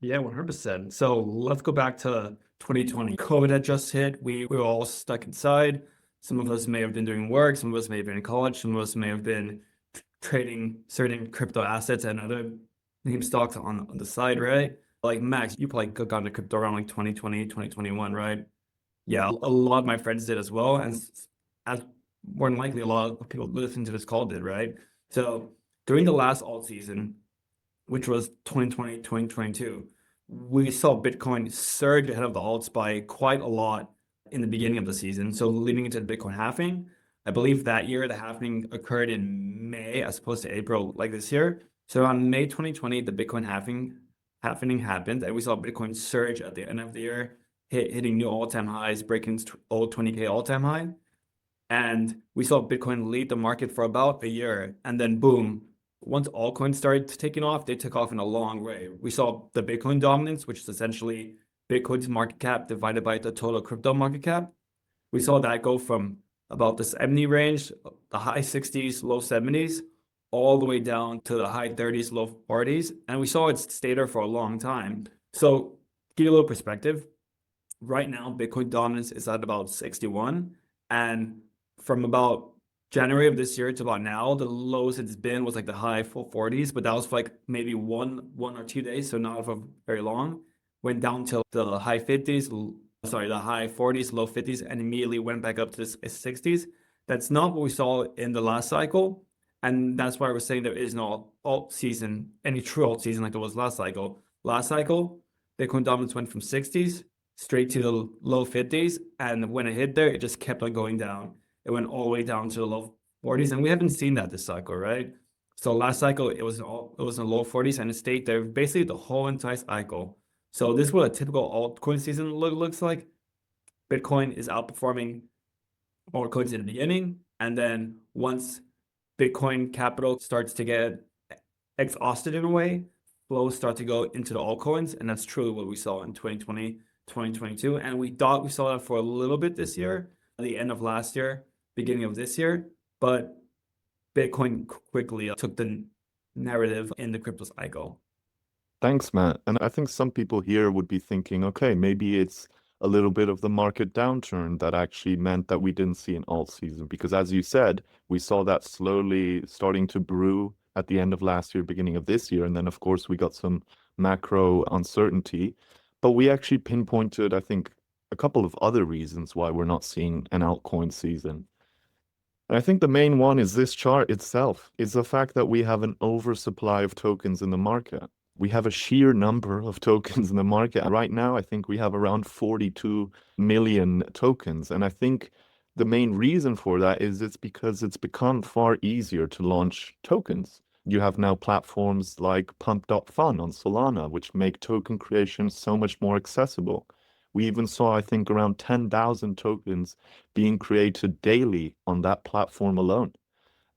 Yeah, 100%. So let's go back to 2020. COVID had just hit. We were all stuck inside. Some of us may have been doing work. Some of us may have been in college. Some of us may have been trading certain crypto assets and other name stocks on the side, right? Like Max, you probably got into crypto around like 2020, 2021, right? Yeah, a lot of my friends did as well. And as more than likely, a lot of people listening to this call did, right? So during the last alt season, which was 2020, 2022, we saw Bitcoin surge ahead of the alts by quite a lot in the beginning of the season. So leading into the Bitcoin halving, I believe that year the halving occurred in May as opposed to April like this year. So on May 2020, the Bitcoin halving happened, and we saw Bitcoin surge at the end of the year, hitting new all-time highs, breaking old 20K all-time high. And we saw Bitcoin lead the market for about a year. And then boom, once altcoins started taking off, they took off in a long way. We saw the Bitcoin dominance, which is essentially Bitcoin's market cap divided by the total crypto market cap. We saw that go from about the 70 range, the high 60s, low 70s, all the way down to the high 30s, low 40s. And we saw it stay there for a long time. So to give you a little perspective, right now, Bitcoin dominance is at about 61. And from about January of this year to about now, the lowest it's been was like the high full 40s, but that was for like maybe one or 2 days, so not for very long. Went down to the high 50s, sorry, the high 40s, low 50s, and immediately went back up to the 60s. That's not what we saw in the last cycle. And that's why we're saying there is no alt season, any true alt season like there was last cycle. Last cycle, Bitcoin dominance went from 60s straight to the low 50s. And when it hit there, it just kept on going down. It went all the way down to the low 40s. And we haven't seen that this cycle, right? So last cycle, it was in the low 40s and it stayed there basically the whole entire cycle. So this is what a typical altcoin season looks like. Bitcoin is outperforming altcoins in the beginning. And then once Bitcoin capital starts to get exhausted in a way, flows start to go into the altcoins. And that's truly what we saw in 2020, 2022. And we thought we saw that for a little bit this year, at the end of last year, beginning of this year. But Bitcoin quickly took the narrative in the crypto cycle. Thanks, Matt. And I think some people here would be thinking, okay, maybe it's a little bit of the market downturn that actually meant that we didn't see an alt season. Because as you said, we saw that slowly starting to brew at the end of last year, beginning of this year. And then, of course, we got some macro uncertainty. But we actually pinpointed, I think, a couple of other reasons why we're not seeing an altcoin season. And I think the main one is this chart itself, is the fact that we have an oversupply of tokens in the market. We have a sheer number of tokens in the market. Right now, I think we have around 42 million tokens. And I think the main reason for that is it's because it's become far easier to launch tokens. You have now platforms like Pump.fun on Solana, which make token creation so much more accessible. We even saw, I think, around 10,000 tokens being created daily on that platform alone.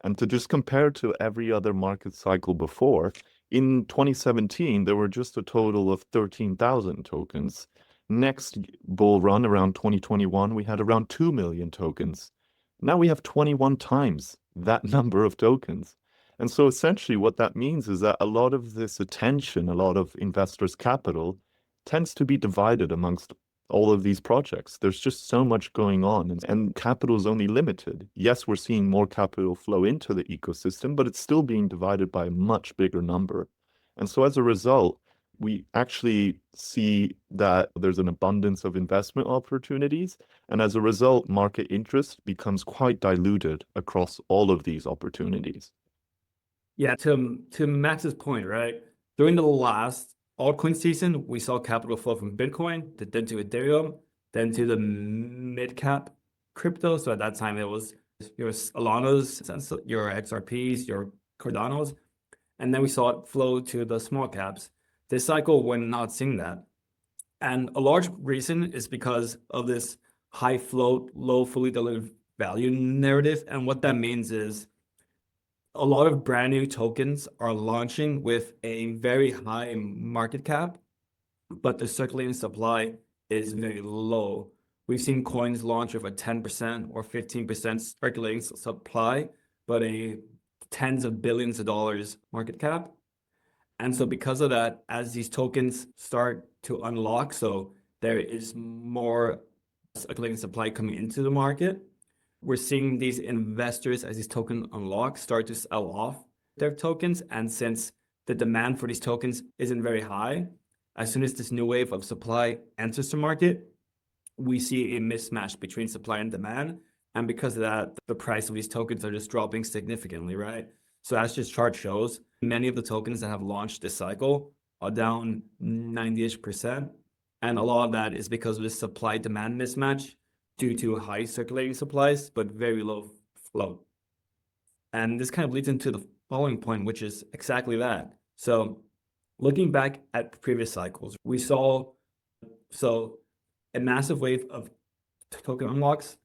And to just compare to every other market cycle before, in 2017, there were just a total of 13,000 tokens. Next bull run around 2021, we had around 2 million tokens. Now we have 21 times that number of tokens. And so essentially what that means is that a lot of this attention, a lot of investors' capital tends to be divided amongst all of these projects. There's just so much going on, and capital is only limited. Yes, we're seeing more capital flow into the ecosystem, but it's still being divided by a much bigger number. And so as a result, we actually see that there's an abundance of investment opportunities. And as a result, market interest becomes quite diluted across all of these opportunities. Yeah, to Max's point, right? During the last altcoin season, we saw capital flow from Bitcoin, then to Ethereum, then to the mid cap crypto. So at that time, it was your Solanas, your XRPs, your Cardanos, and then we saw it flow to the small caps. This cycle, we're not seeing that. And a large reason is because of this high float, low fully diluted value narrative. And what that means is a lot of brand new tokens are launching with a very high market cap, but the circulating supply is very low. We've seen coins launch with a 10% or 15% circulating supply, but a tens of billions of dollars market cap. And so because of that, as these tokens start to unlock, so there is more circulating supply coming into the market, we're seeing these investors, as these tokens unlock, start to sell off their tokens. And since the demand for these tokens isn't very high, as soon as this new wave of supply enters the market, we see a mismatch between supply and demand. And because of that, the price of these tokens are just dropping significantly, right? So as this chart shows, many of the tokens that have launched this cycle are down 90-ish%. And a lot of that is because of this supply-demand mismatch due to high circulating supplies, but very low flow. And this kind of leads into the following point, which is exactly that. So looking back at previous cycles, we saw a massive wave of token unlocks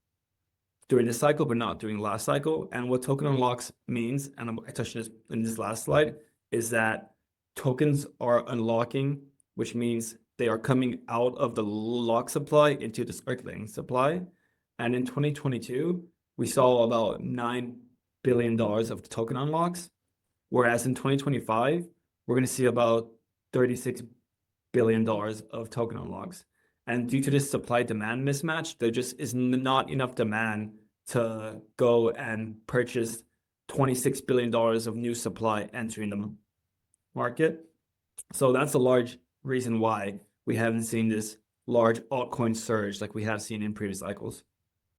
during this cycle, but not during the last cycle. And what token unlocks means, and I touched this in this last slide, is that tokens are unlocking, which means they are coming out of the lock supply into the circulating supply. And in 2022, we saw about $9 billion of token unlocks, whereas in 2025, we're going to see about $36 billion of token unlocks. And due to this supply-demand mismatch, there just is not enough demand to go and purchase $26 billion of new supply entering the market. So that's a large reason why we haven't seen this large altcoin surge like we have seen in previous cycles.